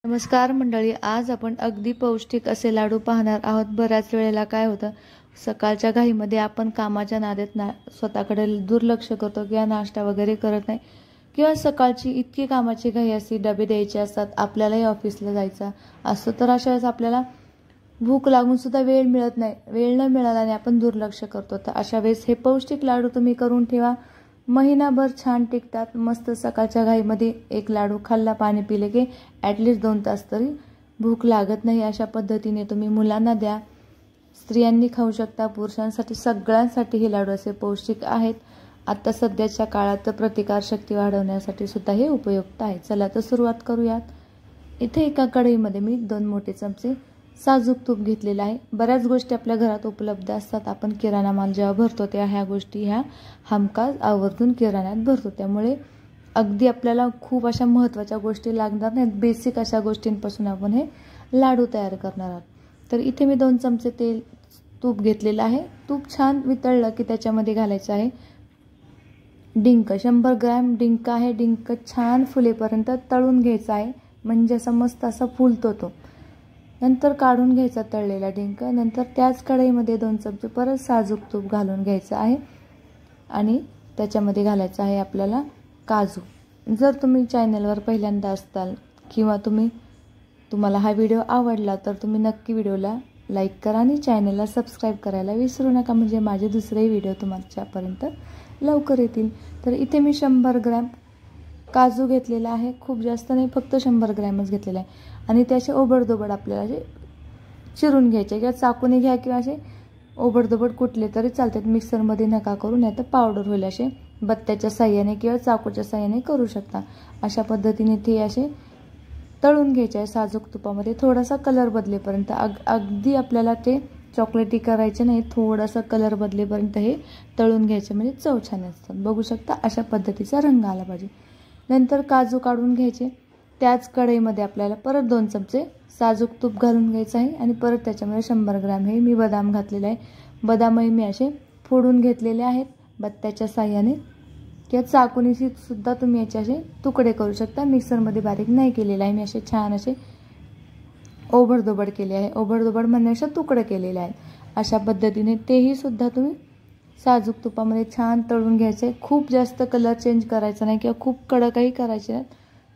नमस्कार मंडळी, आज आपण अगदी पौष्टिक असे लाडू पाहणार आहोत। बऱ्याच वेळेला काय होतं, सकाळच्या घाईमध्ये आपण कामाच्या नादात स्वतःकडे दुर्लक्ष करतो किंवा नाश्ता वगैरे करत नाही, किंवा सकाळची इतकी कामाची घाई असते, डबे द्यायचे असतात, आपल्यालाही ऑफिसला जायचं असतं, तर अशा वेळेस आपल्याला भूक लागून सुद्धा वेळ मिळत नाही। वेळ न मिळाल्याने आपण दुर्लक्ष करतो। तर अशा वेळेस हे पौष्टिक लाडू तुम्ही करून ठेवा, महिनाभर छान टिकतात। मस्त सकाळच्या घाईमध्ये एक लाडू खाल्ला, पाणी पिले की ॲटलिस्ट 2 तास तरी भूक लागत नाही। अशा पद्धतीने तुम्ही मुलांना द्या, स्त्रियांनी खाऊ शकता, पुरुषांसाठी सगळ्यांसाठी हे लाडू असे पौष्टिक आहेत। आता सध्याच्या काळात प्रतिकारशक्ती वाढवण्यासाठी सुद्धा हे उपयुक्त आहे। चला तर सुरुवात करूयात। इथे एका कढईमध्ये मी 2 मोठे चमचे साजूक तूप घेतलेलं आहे। बऱ्याच गोष्टी आपल्या घरात उपलब्ध असतात, आपण किराणा माल जेव्हा भरतो तेव्हा ह्या गोष्टी हमखास आवर्जून किराण्यात भरतो, त्यामुळे अगदी आपल्याला खूप अशा महत्त्वाच्या गोष्टी लागणार नाहीत। बेसिक अशा गोष्टींपासून आपण हे लाडू तयार करणार आहोत। तर इथे मी 2 चमचे तूप घेतलेलं आहे। तूप छान वितळलं की त्याच्यामध्ये घालायचं आहे डिंक। 100 ग्रॅम डिंक आहे। डिंक छान फुलेपर्यंत तळून घ्यायचा आहे, म्हणजे असा मस्त असा फुलतो तो। नंतर काढून घ्यायचा तळलेला डिंक। नंतर त्याच कढईमध्ये 2 चमचे परत साजूक तूप घालून घ्यायचं आहे आणि त्याच्यामध्ये घालायचं आहे आपल्याला काजू। जर तुम्ही चॅनलवर पहिल्यांदा असाल किंवा तुम्हाला हा व्हिडिओ आवडला तर तुम्ही नक्की व्हिडिओला लाईक करा आणि चॅनलला सबस्क्राईब करायला विसरू नका, म्हणजे माझे दुसरे व्हिडिओ तुमच्यापर्यंत लवकर येतील। तर इथे मी 100 ग्रॅम काजू घेतलेला आहे, खूप जास्त नाही, फक्त 100 ग्रॅमच घेतलेला आहे। आणि त्याचे ओबडधोबड आपल्याला असे चिरून घ्यायचे, किंवा चाकूने घ्या किंवा असे ओबडधोबड कुटले तरी चालतात, मिक्सरमध्ये नका करू, नाही तर पावडर होईल। असे बत्त्याच्या साह्याने किंवा चाकूच्या साह्याने करू शकता। अशा पद्धतीने ते असे तळून घ्यायचे आहे साजूक तुपामध्ये, थोडासा कलर बदलेपर्यंत। अगदी आपल्याला ते चॉकलेटी करायचे नाही, थोडासा कलर बदलेपर्यंत हे तळून घ्यायचे, म्हणजे चव छान असतात। बघू शकता अशा पद्धतीचा रंग आला पाहिजे। नंतर काजू काढून घ्यायचे, त्याच कढईमध्ये आपल्याला परत 2 चमचे साजूक तूप घालून घ्यायचं आहे आणि परत त्याच्यामध्ये 100 ग्रॅम हे मी बदाम घातलेले आहे। बदामही मी असे फोडून घेतलेले आहेत बत्त्याच्या साह्याने, किंवा चाकूनी सुद्धा तुम्ही याचे असे तुकडे करू शकता। मिक्सरमध्ये बारीक नाही केलेले आहे मी, असे छान असे ओबडधोबड केले आहे। ओबडधोबड म्हणण्यापेक्षा तुकडे केलेले आहेत। अशा पद्धतीने तेही सुद्धा तुम्ही साजूक तुपामध्ये छान तळून घ्यायचे। खूप जास्त कलर चेंज करायचा नाही किंवा खूप कडकही करायचे नाही,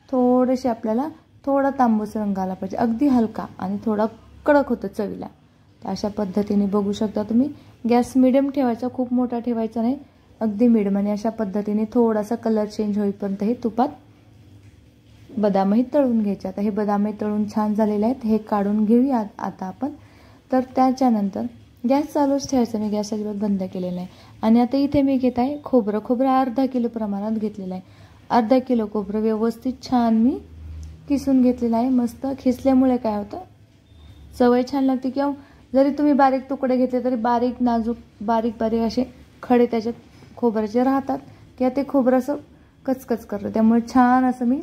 थोडेसे आपल्याला थोडा तांबूस रंग आला पाहिजे, अगदी हलका आणि थोडा कडक होतं चवीला। तर अशा पद्धतीने बघू शकता तुम्ही। गॅस मिडियम ठेवायचा, खूप मोठा ठेवायचा नाही, अगदी मिडियम। आणि अशा पद्धतीने थोडासा कलर चेंज होईपर्यंत हे तुपात बदामही तळून घ्यायचे। आता हे बदामही तळून छान झालेले आहेत, हे काढून घेऊया आता आपण। तर त्याच्यानंतर गॅस चालूच ठेवायचा, मी गॅस अजिबात बंद केलेला नाही। आणि आता इथे मी घेत आहे खोबरं अर्धा किलो प्रमाणात घेतलेलं आहे। अर्धा किलो खोबरं व्यवस्थित छान मी किसून घेतलेलं आहे। मस्त खिसल्यामुळे काय होतं, चवही छान लागते, किंवा जरी तुम्ही बारीक तुकडे घेतले तरी बारीक नाजूक बारीक असे खडे त्याच्यात खोबऱ्याचे राहतात, किंवा ते खोबरं असं कचकच करतं, त्यामुळे छान असं मी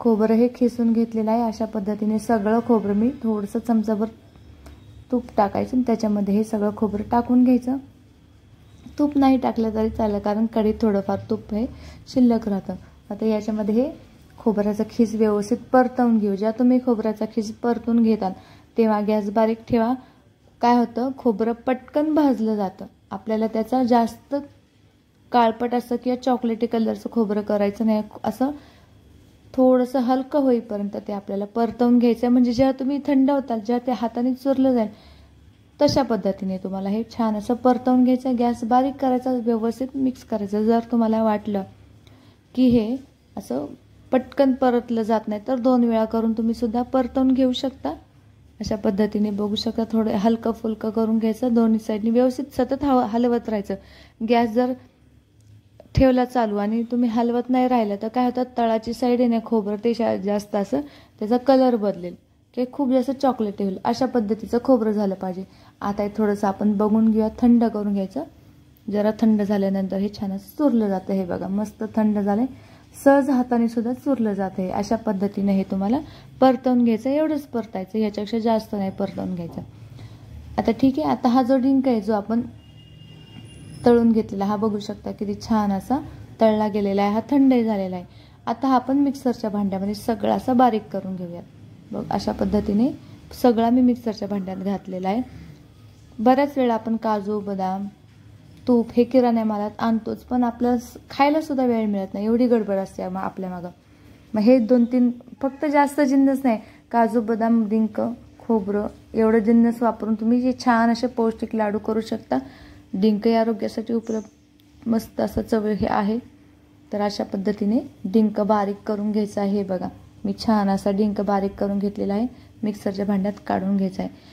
खोबरं हे खिसून घेतलेलं आहे। अशा पद्धतीने सगळं खोबरं मी थोडंसं चमचाभर तूप टाकायचं आणि त्याच्यामध्ये हे सगळं खोबरं टाकून घ्यायचं। तूप नाही टाकलं तरी चालेल, कारण कढईत थोडंफार तूप हे शिल्लक राहतं। आता याच्यामध्ये हे खोबऱ्याचा खीस व्यवस्थित परतवून घेऊ। जेव्हा तुम्ही खोबऱ्याचा खीस परतून घेताल तेव्हा गॅस बारीक ठेवा। काय होतं, खोबरं पटकन भाजलं जातं, आपल्याला त्याचा जास्त काळपट असं किंवा चॉकलेटी कलरचं खोबरं करायचं नाही। असं थोडंसं हलकं होईपर्यंत ते आपल्याला परतवून घ्यायचं, म्हणजे जेव्हा तुम्ही थंड होताल, जेव्हा ते हाताने चुरलं जाईल तशा पद्धतीने तुम्हाला हे छान असं परतवून घ्यायचं। गॅस बारीक करायचा, व्यवस्थित मिक्स करायचं। जर तुम्हाला वाटलं की हे असं पटकन परतलं जात नाही तर 2 वेळा करून तुम्ही सुद्धा परतवून घेऊ शकता। अशा पद्धतीने बघू शकता, थोडं हलकं फुलकं करून घ्यायचं, दोन्ही साईडनी व्यवस्थित सतत हलवत राहायचं। गॅस जर ठेवला चालू आणि तुम्ही हलवत नाही राहिलं तर काय होतं, तळाची साईड आहे ना खोबरं ते जास्त असं त्याचा कलर बदलेल, की खूप जास्त चॉकलेटी होईल। अशा पद्धतीचं खोबरं झालं पाहिजे। आता हे थोडंसं आपण बघून घेऊया, थंड करून घ्यायचं। जरा थंड झाल्यानंतर हे छान असं चुरलं जातं। हे बघा मस्त थंड झालंय, सहज हाताने सुद्धा चुरलं जातं आहे। अशा पद्धतीने हे तुम्हाला परतवून घ्यायचं, एवढंच परतायचं, याच्यापेक्षा जास्त नाही परतवून घ्यायचं। आता ठीक आहे, आता हा जो डिंक आहे जो आपण तळून घेतलेला, हा बघू शकता किती छान असा तळला गेलेला आहे, हा थंड झालेला आहे। आता हा आपण मिक्सरच्या भांड्यामध्ये सगळा असा बारीक करून घेऊयात। बघ अशा पद्धतीने सगळा मी मिक्सरच्या भांड्यात घातलेला आहे. बऱ्याच वेळा आपण काजू, बदाम, तूप हे किराणा मालात आणतोच, पण आपल्याला खायला सुद्धा वेळ मिळत नाही, एवढी गडबड असते आपल्या मागं. मग हे 2-3 फक्त जास्त जिन्नस नाही, काजू, बदाम, डिंक, खोबरं एवढं जिन्नस वापरून तुम्ही हे छान असे पौष्टिक लाडू करू शकता. डिंक हे आरोग्यासाठी उपलब्ध मस्त असं चव हे आहे. तर अशा पद्धतीने डिंक बारीक करून घ्यायचा आहे. बघा मी छान असा डिंक बारीक करून घेतलेला आहे, मिक्सरच्या भांड्यात काढून घ्यायचा आहे.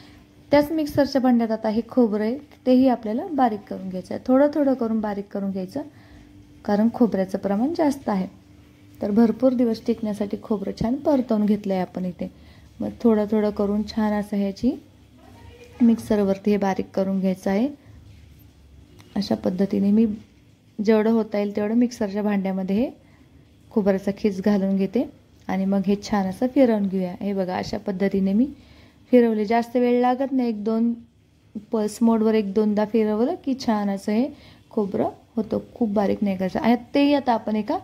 त्याच मिक्सरच्या भांड्यात आता हे खोबरं आहे तेही आपल्याला बारीक करून घ्यायचं आहे. थोडं थोडं करून बारीक करून घ्यायचं, कारण खोबऱ्याचं प्रमाण जास्त आहे. तर भरपूर दिवस टिकण्यासाठी खोबरं छान परतवून घेतलं आहे आपण इथे. मग थोडं थोडं करून छान असं ह्याची मिक्सरवरती हे बारीक करून घ्यायचं आहे. अशा पद्धतीने मी जेवढं होता येईल तेवढं मिक्सरच्या भांड्यामध्ये हे खोबऱ्याचा खीस घालून घेते आणि मग हे छान असं फिरवून घेऊया. हे बघा अशा पद्धतीने मी फिरवले, जास्त वेळ लागत नाही, 1-2 पल्स मोडवर 1-2दा फिरवलं की छान असं हे खोबरं होतं. खूप बारीक नाही करायचं. आणि तेही आता आपण एका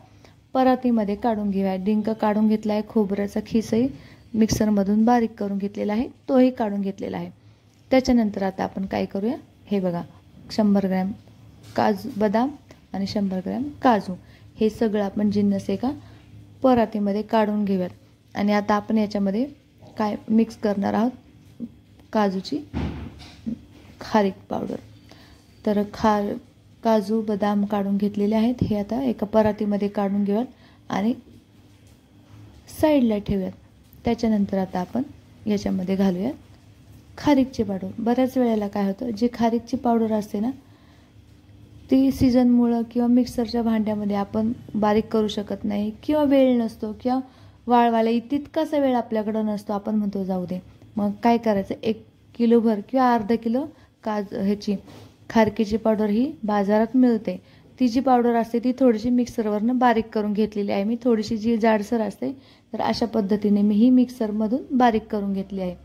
परातीमध्ये काढून घेऊया. डिंक काढून घेतला आहे, खोबऱ्याचा खीसही मिक्सरमधून बारीक करून घेतलेला आहे, तोही काढून घेतलेला आहे. त्याच्यानंतर आता आपण काय करूया, हे बघा 100 ग्रॅम काजू, बदाम आणि 100 ग्रॅम काजू हे सगळं आपण जिन्नस एका परातीमध्ये काढून घेऊयात. आणि आता आपण याच्यामध्ये काय मिक्स करणार आहोत, काजूची खारीक पावडर. तर काजू, बदाम काढून घेतलेले आहेत, हे आता एका परातीमध्ये काढून घेऊयात आणि साईडला ठेवूयात. त्याच्यानंतर आता आपण याच्यामध्ये घालूयात खारीकची पावडर. बऱ्याच वेळेला काय होतं, जी खारीकची पावडर असते ना, ती सीझनमुळं किंवा मिक्सरच्या भांड्यामध्ये आपण बारीक करू शकत नाही किंवा वेळ नसतो किंवा वाळवायला तितकासा वेळ आपल्याकडं नसतो. आपण म्हणतो जाऊ दे, मग काय करायचं, 1 किलोभर किंवा अर्धा किलो ह्याची खारकीची पावडर ही बाजारात मिळते. ती जी पावडर असते ती थोडीशी मिक्सरवरनं बारीक करून घेतलेली आहे मी, थोडीशी जी जाडसर असते. तर अशा पद्धतीने मी ही मिक्सरमधून बारीक करून घेतली आहे.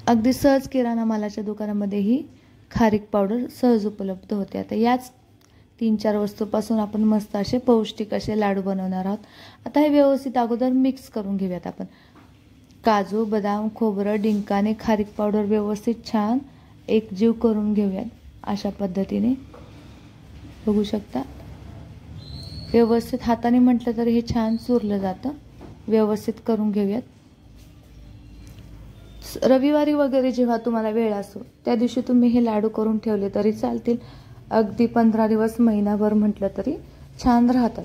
अगदी सहज किराणा मालाच्या दुकानामध्ये ही खारीक पावडर सहज उपलब्ध होते. आता याच 3-4 वस्तूपासून आपण मस्त असे पौष्टिक असे लाडू बनवणार आहोत. आता हे व्यवस्थित अगोदर मिक्स करून घेऊयात आपण. काजू, बदाम, खोबरं, डिंकाने खारीक पावडर व्यवस्थित छान एकजीव करून घेऊयात. अशा पद्धतीने बघू शकता, व्यवस्थित हाताने म्हटलं तर हे छान चुरलं जातं. व्यवस्थित करून घेऊयात. रविवारी वगैरे जेव्हा तुम्हाला वेळ असतो त्या दिवशी तुम्ही हे लाडू करून ठेवले तरी चालतील. अगदी 15 दिवस, महिनाभर म्हटलं तरी छान राहतात,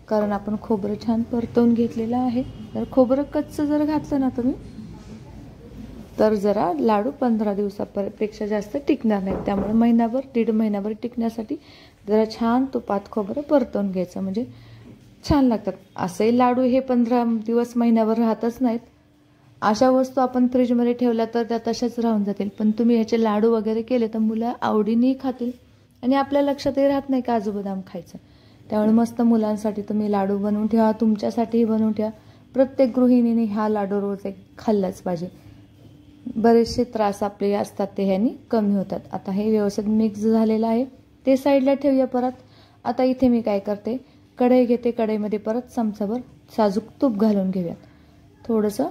कारण आपण खोबरं छान परतवून घेतलेलं आहे. तर खोबरं कच्चं जर घातलं ना तुम्ही तर जरा लाडू 15 दिवसापेक्षा जास्त टिकणार नाहीत. त्यामुळे महिनाभर, 1.5 महिनाभर टिकण्यासाठी जरा छान तुपात खोबरं परतवून घ्यायचं, म्हणजे छान लागतात. असे लाडू हे 15 दिवस, महिनाभर राहतच नाहीत. अशा वस्तू आपण फ्रीजमध्ये ठेवल्या तर त्या तशाच राहून जातील, पण तुम्ही ह्याचे लाडू वगैरे केले तर मुलं आवडीनेही खातील आणि आपल्या लक्षातही राहत नाही काजू बदाम खायचं. त्यामुळे मस्त मुलांसाठी तुम्ही लाडू बनवून ठेवा, तुमच्यासाठीही बनवून ठेवा. प्रत्येक गृहिणीने हा लाडू रोज एक खाल्लाच पाहिजे. बरेचसे त्रास आपले असतात ते ह्यानी कमी होतात. आता हे व्यवस्थित मिक्स झालेलं आहे, ते साईडला ठेवूया. परत आता इथे मी काय करते, कढई घेते, कढईमध्ये परत चमचाभर साजूक तूप घालून घेऊयात. थोडंसं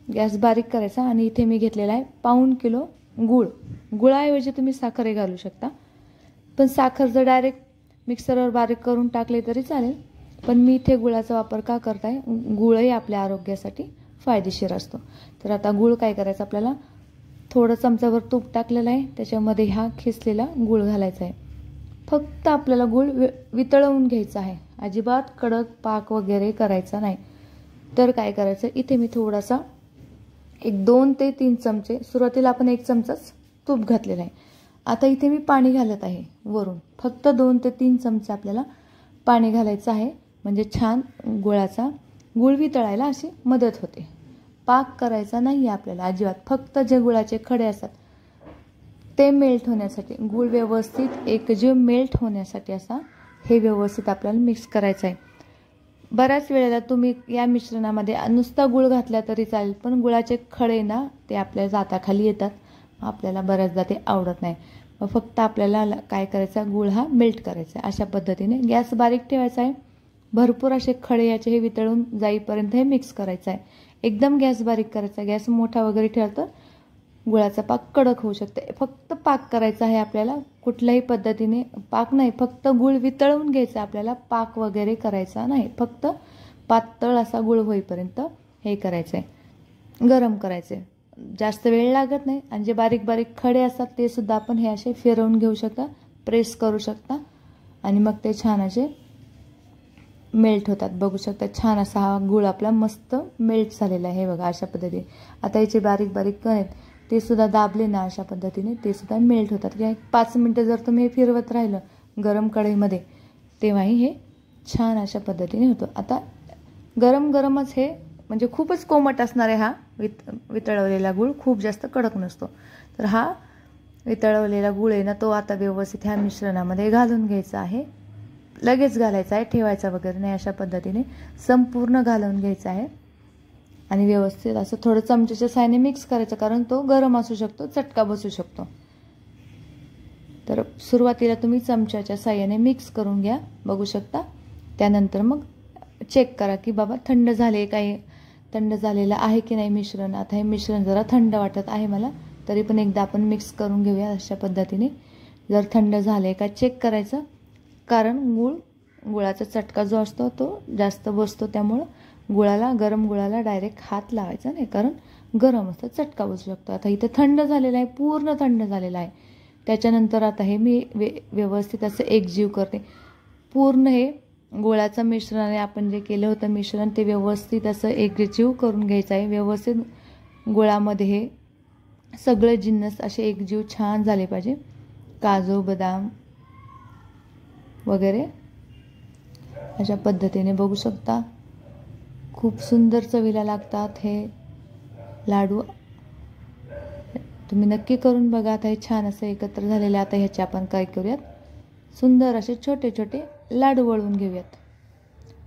गॅस बारीक करायचा आणि इथे मी घेतलेला आहे 1/4 किलो गूळ. गुळाऐवजी तुम्ही साखरही घालू शकता, पण साखर जर डायरेक्ट मिक्सरवर बारीक करून टाकले तरी चालेल. पण मी इथे गुळाचा वापर का करताय, गुळही आपल्या आरोग्यासाठी फायदेशीर असतो. तर आता गूळ काय करायचं, आपल्याला थोडं चमचाभर तूप टाकलेलं आहे, त्याच्यामध्ये हा खिसलेला गूळ घालायचा आहे. फक्त आपल्याला गूळ वितळवून घ्यायचा आहे, अजिबात कडक पाक वगैरे करायचा नाही. तर काय करायचं, इथे मी थोडासा 2 ते 3 चमचे, सुरुवातीला आपण 1 चमचाच तूप घातलेला आहे. आता इथे मी पाणी घालत आहे वरून. फक्त 2 ते 3 चमचे आपल्याला पाणी घालायचं आहे, म्हणजे छान गूळ वितळायला अशी मदत होते. पाक करायचा नाही आहे आपल्याला अजिबात, फक्त जे गुळाचे खडे असतात ते मेल्ट होण्यासाठी, गूळ व्यवस्थित एकजीव मेल्ट होण्यासाठी असा हे व्यवस्थित आपल्याला मिक्स करायचं आहे. बऱ्याच वेळेला तुम्ही या मिश्रणामध्ये नुसता गूळ घातला तरी चालेल, पण गुळाचे खडे ना ते आपल्या दाताखाली येतात, आपल्याला बऱ्याचदा ते आवडत नाही. मग फक्त आपल्याला काय करायचं, गूळ हा मेल्ट करायचा. अशा पद्धतीने गॅस बारीक ठेवायचा आहे. भरपूर असे खडे याचे हे वितळून जाईपर्यंत हे मिक्स करायचं आहे. एकदम गॅस बारीक करायचा, गॅस मोठा वगैरे ठेवला तर गुळाचा पाक कडक होऊ शकते. फक्त पाक करायचा आहे आपल्याला, कुठल्याही पद्धतीने पाक नाही, फक्त गुळ वितळवून घ्यायचा आपल्याला, पाक वगैरे करायचा नाही. फक्त पातळ असा गुळ होईपर्यंत हे करायचं आहे, गरम करायचे. जास्त वेळ लागत नाही. आणि जे बारीक बारीक खडे असतात ते सुद्धा आपण हे असे फिरवून घेऊ शकता, प्रेस करू शकता आणि मग ते छान असे मेल्ट होतात. बघू शकता छान असा हा गुळ आपला मस्त मेल्ट झालेला आहे. हे बघा अशा पद्धतीने. आता याचे बारीक बारीक कण आहेत ते सुद्धा दाबले ना अशा पद्धतीने ते सुद्धा मेल्ट होतात. किंवा 5 मिनटं जर तुम्ही हे फिरवत राहिलं गरम कढईमध्ये तेव्हाही हे छान अशा पद्धतीने होतं. आता गरम गरमच हे म्हणजे खूपच कोमट असणार आहे हा वितळवलेला गुळ, खूप जास्त कडक नसतो. तर हा वितळवलेला गुळ आहे ना तो आता व्यवस्थित ह्या मिश्रणामध्ये घालून घ्यायचा आहे. लगेच घालायचा आहे, ठेवायचा वगैरे नाही. अशा पद्धतीने संपूर्ण घालून घ्यायचा आहे आणि व्यवस्थित असं थोडं चमच्याच्या साहाय्याने मिक्स करायचं, कारण तो गरम असू शकतो, चटका बसू शकतो. तर सुरुवातीला तुम्ही चमच्याच्या साहाय्याने मिक्स करून घ्या. बघू शकता. त्यानंतर मग चेक करा की बाबा थंड झाले, काही थंड झालेलं आहे की नाही मिश्रण. आता हे मिश्रण जरा थंड वाटत आहे मला, तरी पण एकदा आपण मिक्स करून घेऊया अशा पद्धतीने. जर थंड झाले का चेक करायचं, कारण गुळाचा चटका जो असतो तो जास्त बसतो. त्यामुळं गरम गुळाला डायरेक्ट हात लावायचा नाही, कारण गरम असतं, चटका बसू शकतो. आता इथे थंड झालेला आहे, पूर्ण थंड झालेला आहे. त्याच्यानंतर आता हे मी व्यवस्थित असं एकजीव करते. पूर्ण हे गुळाचं मिश्रणाने आपण जे केलं होतं मिश्रण ते व्यवस्थित असं एकजीव करून घ्यायचं आहे. व्यवस्थित गुळामध्ये हे सगळे जिन्नस असे एकजीव छान झाले पाहिजे. काजू, बदाम वगैरे अशा पद्धतीने बघू शकता. खूप सुंदर चवीला लागतात हे लाडू. तुम्ही नक्की करून बघा. आता हे छान असं एकत्र झालेले. आता ह्याचे आपण काय करूयात, सुंदर असे छोटे छोटे लाडू वळवून घेऊयात.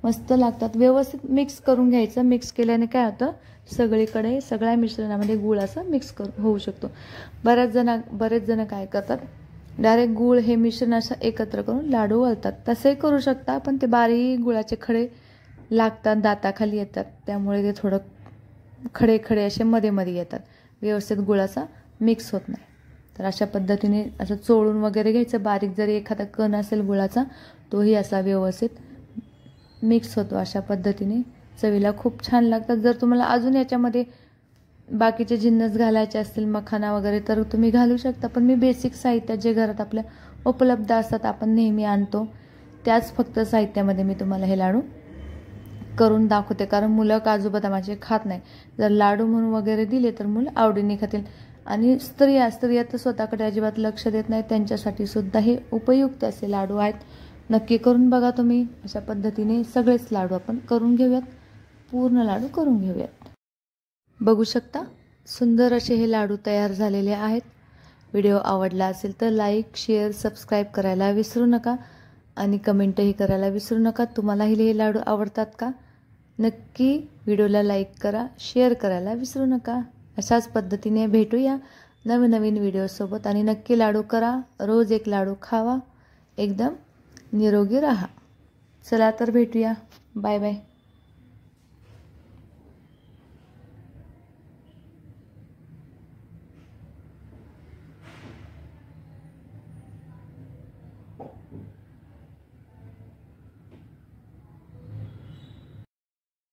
मस्त लागतात. व्यवस्थित मिक्स करून घ्यायचं. मिक्स केल्याने काय होतं, सगळीकडे सगळ्या मिश्रणामध्ये गुळ असं मिक्स होऊ शकतो. बरेच जण काय करतात, डायरेक्ट गुळ हे मिश्रण असं एकत्र करून लाडू वळतात. तसंही करू शकता, पण ते बारीक गुळाचे खडे लागतात, दाताखाली येतात. त्यामुळे ते थोडं खडे खडे असे मध्ये मध्ये येतात, व्यवस्थित गुळाचा मिक्स होत नाही. तर अशा पद्धतीने असं चोळून वगैरे घ्यायचं. बारीक जरी एखादा कण असेल गुळाचा तोही असा व्यवस्थित मिक्स होतो. अशा पद्धतीने चवीला खूप छान लागतात. जर तुम्हाला अजून याच्यामध्ये बाकीचे जिन्नस घालायचे असतील, मखाना वगैरे, तर तुम्ही घालू शकता. पण मी बेसिक साहित्य जे घरात आपल्या उपलब्ध असतात, आपण नेहमी आणतो, त्याच फक्त साहित्यामध्ये मी तुम्हाला हे लाडू करून दाखवते. कारण मुलं काजू बदामाचे खात नाही. जर लाडू म्हणून वगैरे दिले तर मुलं आवडीने खातील. आणि स्त्रिया तर स्वतःकडे अजिबात लक्ष देत नाही, त्यांच्यासाठी सुद्धा हे उपयुक्त असे लाडू आहेत. नक्की करून बघा तुम्ही. अशा पद्धतीने सगळेच लाडू आपण करून घेऊयात, पूर्ण लाडू करून घेऊयात. बघू शकता सुंदर असे हे लाडू तयार झालेले आहेत. व्हिडिओ आवडला असेल तर लाईक, शेअर, सबस्क्राईब करायला विसरू नका आणि कमेंटही करायला विसरू नका. तुम्हालाही हे लाडू आवडतात का? नक्की व्हिडिओला लाईक करा, शेअर करायला विसरू नका. अशाच पद्धतीने भेटूया नवीन व्हिडिओसोबत. आणि नक्की लाडू करा, रोज एक लाडू खावा, एकदम निरोगी राहा. चला तर भेटूया. Bye bye.